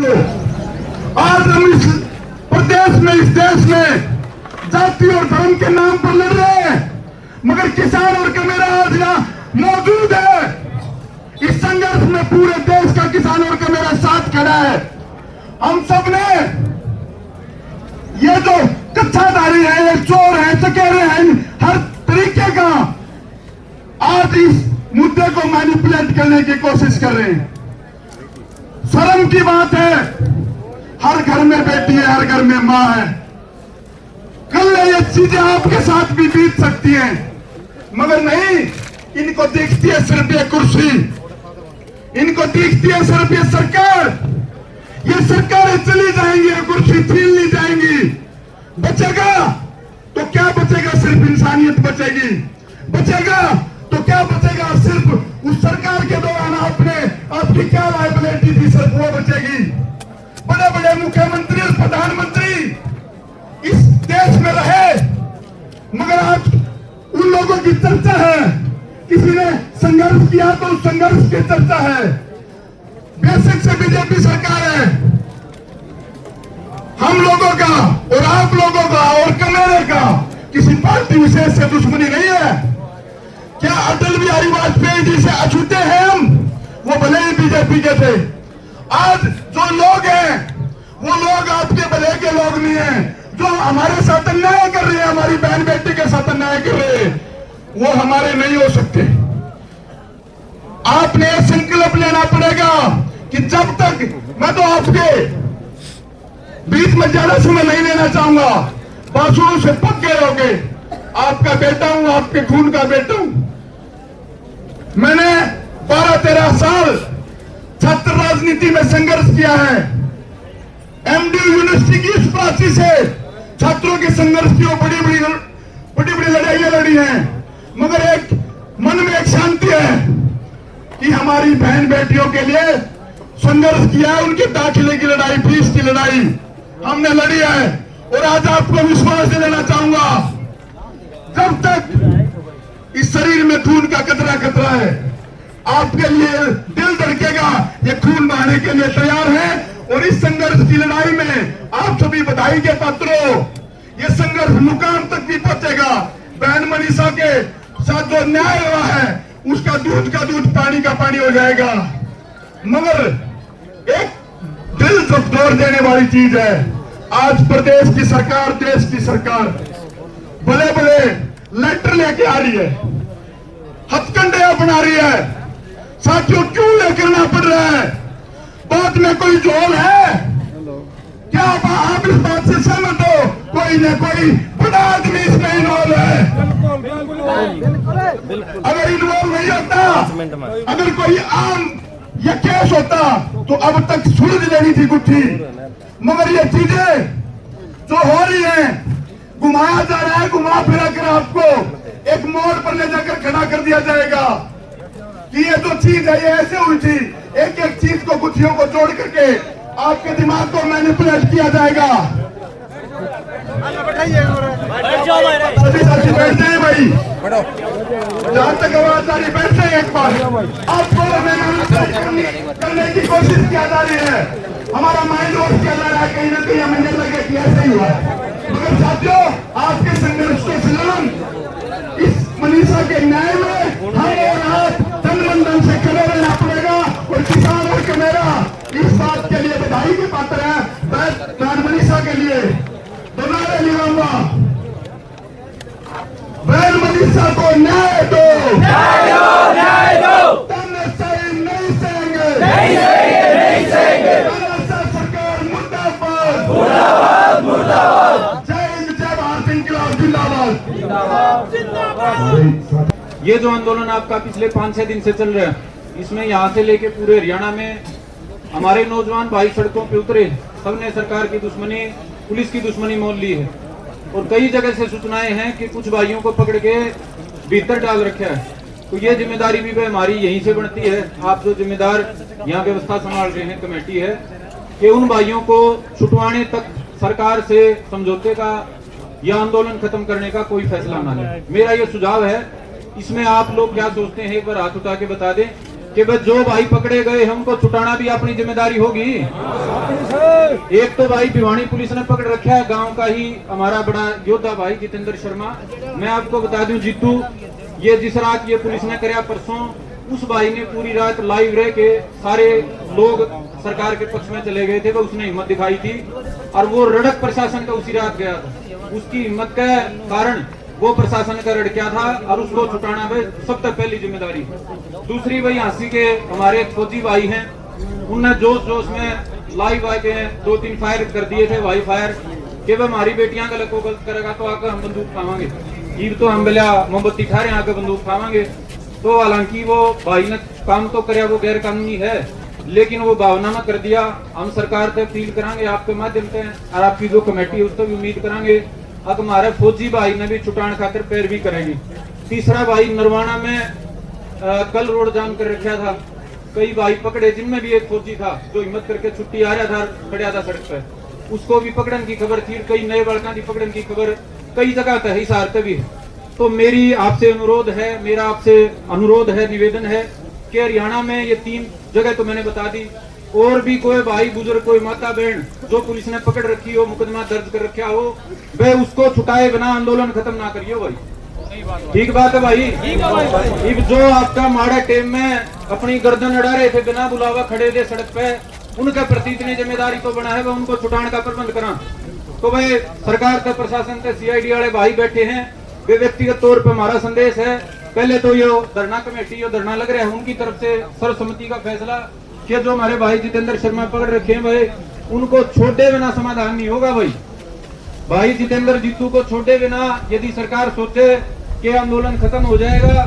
को। आज हम इस प्रदेश में, इस देश में जाति और धर्म के नाम पर लड़ रहे हैं, मगर किसान और कमेरा आज यहाँ मौजूद है। इस संघर्ष में पूरे देश का किसान और कमेरा साथ खड़ा है। हम सब ने ये जो कच्छाधारी है, चोर है, चकेरे हैं, हर तरीके का आज इस मुद्दे को मैनिपुलेट करने की कोशिश कर रहे हैं। शर्म की बात है, हर घर में बेटी है, हर घर में मां है। कल ये चीजें आपके साथ भी बीत सकती हैं, मगर नहीं, इनको दिखती है सिर्फ ये कुर्सी, इनको दिखती है सिर्फ ये सरकार। ये सरकारें चली जाएंगी, ये कुर्सी छीन ली जाएंगी। बचेगा तो क्या बचेगा? सिर्फ इंसानियत बचेगी। बचेगा तो क्या बचेगा? सिर्फ उस सरकार के दौरान आपकी क्या लायबिलिटी थी, सिर्फ वो बचेगी। बड़े बड़े मुख्यमंत्री और प्रधानमंत्री इस देश में रहे, मगर आज उन लोगों की चर्चा है, किसी ने संघर्ष किया तो उस संघर्ष की चर्चा है। बेसिक से बीजेपी सरकार है। हम लोगों का और आप लोगों का और कमेरे का किसी पार्टी विशेष से दुश्मनी नहीं है। क्या अटल बिहारी वाजपेयी जी से अछूते हैं हम? वो भले ही बीजेपी के थे। आज जो लोग हैं वो लोग आपके भले के लोग नहीं हैं। जो हमारे साथ अन्याय कर रहे हैं, हमारी बहन बेटी के साथ अन्याय कर रहे हैं, वो हमारे नहीं हो सकते। आपने संकल्प लेना पड़ेगा कि जब तक, मैं तो आपके बीच में ज्यादा समय नहीं लेना चाहूंगा, बासुओं से पक्के रहोगे। आपका बेटा हूं, आपके खून का बेटा हूं। मैंने 12-13 साल छात्र राजनीति में संघर्ष किया है। एमडी यूनिवर्सिटी की इस प्राची से छात्रों के संघर्ष की बड़ी बड़ी लड़ाइयां लड़ी हैं, मगर एक मन में एक शांति है कि हमारी बहन बेटियों के लिए संघर्ष किया है। उनके दाखिले की लड़ाई, फीस की लड़ाई हमने लड़ी है। और आज आपको विश्वास दिलाना चाहूंगा, जब तक इस शरीर में खून का कतरा कतरा है, आपके लिए दिल धड़केगा, ये खून बहाने के लिए तैयार है। और इस संघर्ष की लड़ाई में आप सभी बधाई के पात्र हो। ये संघर्ष मुकाम तक भी पहुंचेगा। बहन मनीषा के साथ जो न्याय हुआ है, उसका दूध का दूध, पानी का पानी हो जाएगा। मगर एक दिल झकझोर देने वाली चीज है, आज प्रदेश की सरकार, देश की सरकार बड़े बड़े लेटर लेके आ रही है, हथकंडे अपना रही है। साथियों, क्यों लेकर पड़ रहा है? बात में कोई जोल है क्या? आप इस बात से सहमत हो? कोई न कोई बड़ा आदमी इसमें इन्वॉल्व है। अगर इन्वॉल्व नहीं होता, अगर कोई आम या केस होता तो अब तक सुलझ लेनी थी गुत्थी। मगर ये चीजें जो हो रही हैं, घुमाया जा रहा है, घुमा फिरा कर आपको एक मोड़ पर ले जाकर खड़ा कर दिया जाएगा कि ये जो चीज है ये ऐसे उल्टी, एक एक चीज को, गुत्थियों को जोड़ करके आपके दिमाग को मैनिपुलेट किया जाएगा। बैठ जाए भाई, जहां तक आवाज आ रही बैठ जाए। एक बार आपको करने की कोशिश किया जा रही है, हमारा माइंड वॉश किया जा रहा है, कहीं ना कहीं हमें नहीं लगे कि ऐसा ही हुआ। मगर साथियों, आपके संघर्ष के खिलाफ इस मनीषा के न्याय में हम और आप तन से खड़े रहना पड़ेगा। और किसान और कमेरा इस बात के लिए बधाई के पात्र है। बहन मनीषा के लिए दोनारे लिया, बहन मनीषा को न्याय दो, न्याय दो, न्याय दो। तानाशाही नहीं सहेंगे, नहीं सहेंगे, नहीं सहेंगे। तानाशाह सरकार मुर्दाबाद, मुर्दाबाद, मुर्दाबाद। जय हिंद, जय भारत, इंकलाब जिंदाबाद, जिंदाबाद, जिंदाबाद। ये जो आंदोलन आपका पिछले 5-6 दिन से चल रहा है, इसमें यहाँ से लेके पूरे हरियाणा में हमारे नौजवान भाई सड़कों पे उतरे। सबने सरकार की दुश्मनी, पुलिस की दुश्मनी मोल ली है। और कई जगह से सूचनाएं हैं कि कुछ भाइयों को पकड़ के भीतर डाल रखा है। तो ये जिम्मेदारी भी हमारी यहीं से बनती है। आप जो जिम्मेदार यहाँ व्यवस्था संभाल रहे हैं, कमेटी है, कि उन भाइयों को छुटवाने तक सरकार से समझौते का या आंदोलन खत्म करने का कोई फैसला ना ले। मेरा ये सुझाव है। इसमें आप लोग क्या सोचते हैं, एक बार हाथ उठा के बता दें। कि भाई जो भाई पकड़े गए हैं उनको छुटाना भी अपनी जिम्मेदारी होगी। एक तो भाई भिवानी पुलिस ने पकड़ रखा है गांव का ही हमारा बड़ा योद्धा भाई जितेंद्र शर्मा। मैं आपको बता दूं जीतू, ये जिस रात ये पुलिस ने कराया परसों, उस भाई ने पूरी रात लाइव रह के सारे लोग सरकार के पक्ष में चले गए थे, वो उसने हिम्मत दिखाई थी और वो रड़क प्रशासन का उसी रात गया था। उसकी हिम्मत के कारण वो प्रशासन का रड़किया था और उसको छुटाना भाई सबसे पहली जिम्मेदारी। दूसरी भाई हाँसी के हमारे फौजी भाई हैं, उनने जोश जोश में लाइव आके 2-3 फायर कर दिए थे भाई फायर कि वह हमारी बेटियां गलत को गलत करेगा तो आकर हम बंदूक खावांगे, ईब तो हम बिला मोमबत्ती ठारे आकर बंदूक खावांगे। तो हालांकि वो भाई ने काम तो कराया, वो गैर कानूनी है, लेकिन वो भावना में कर दिया। हम सरकार से अपील करांगे आपके माध्यम से और आपकी जो कमेटी है उससे भी उम्मीद करांगे अब हमारे फौजी भाई ने भी छुटाने खातिर पैरवी करेंगे। तीसरा भाई नरवाना में कल रोड जाम कर रखा था, कई भाई पकड़े जिनमें भी एक फौजी था जो हिम्मत करके छुट्टी आ रहा था, खड़ा था सड़क पे, उसको भी पकड़ने की खबर थी। कई नए बड़का की पकड़ने की खबर कई जगह था, हिसार पे भी। तो मेरी आपसे अनुरोध है, मेरा आपसे अनुरोध है, निवेदन है कि हरियाणा में ये 3 जगह तो मैंने बता दी, और भी कोई भाई बुजुर्ग कोई माता बहन जो पुलिस ने पकड़ रखी हो, मुकदमा दर्ज कर रखा हो, वे उसको छुटाए बिना आंदोलन खत्म ना करिए भाई। ठीक बात है भाई। अब जो आपका माड़ा टेम में अपनी गर्दन अड़ा रहे थे, बिना बुलावा खड़े थे सड़क पे, उनके प्रति इतनी जिम्मेदारी तो बना है वह उनको छुटाने का प्रबंध करा। तो भाई सरकार का प्रशासन के CID वाले भाई बैठे हैं, वे व्यक्तिगत तौर पर हमारा संदेश है, पहले तो ये धरना कमेटी जो धरना लग रहा है उनकी तरफ से सर्वसम्मति का फैसला कि जो हमारे भाई जितेंद्र शर्मा पकड़ रखे हैं भाई उनको छोड़े बिना समाधान नहीं होगा। भाई जितेंद्र जीतू को छोड़े बिना यदि सरकार सोचे कि आंदोलन खत्म हो जाएगा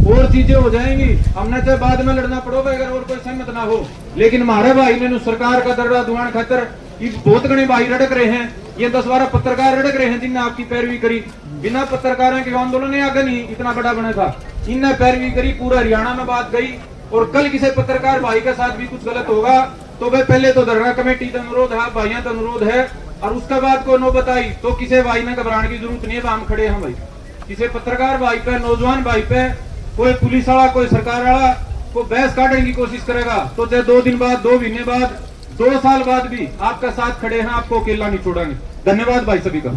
और चीजें हो जाएंगी, हमने चाहे बाद में लड़ना पड़ोगा अगर और कोई सहमत ना हो, लेकिन हमारे भाई ने सरकार का दर्रा दुआन खातर बहुत गणे भाई रड़क रहे हैं। ये 10-12 पत्रकार रड़क रहे हैं जिनने आपकी पैरवी करी, बिना पत्रकारों के आंदोलन आगे नहीं इतना बड़ा बना था, इनने पैरवी करी, पूरा हरियाणा में बात गई। और कल किसी पत्रकार भाई के साथ भी कुछ गलत होगा तो वे पहले तो धरना कमेटी का अनुरोध है, भाइयों का अनुरोध है, और उसके बाद को नौबत आई तो किसी भाई ने घबराने की जरूरत नहीं है। हम खड़े हैं भाई, किसी पत्रकार भाई पे, नौजवान भाई पे कोई पुलिस वाला कोई सरकार वाला को बहस काटने की कोशिश करेगा तो चाहे 2 दिन बाद, 2 महीने बाद, 2 साल बाद भी आपका साथ खड़े हैं, आपको अकेला नहीं छोड़ेंगे। धन्यवाद भाई सभी का।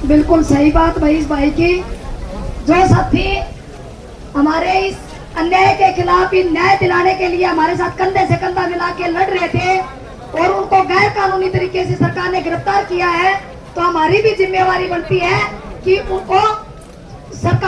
बिल्कुल सही बात भाई इस भाई की, जो साथी हमारे इस अन्याय के खिलाफ न्याय दिलाने के लिए हमारे साथ कंधे से कंधा मिला के लड़ रहे थे और उनको गैर कानूनी तरीके से सरकार ने गिरफ्तार किया है, तो हमारी भी जिम्मेवारी बनती है कि उनको सरकार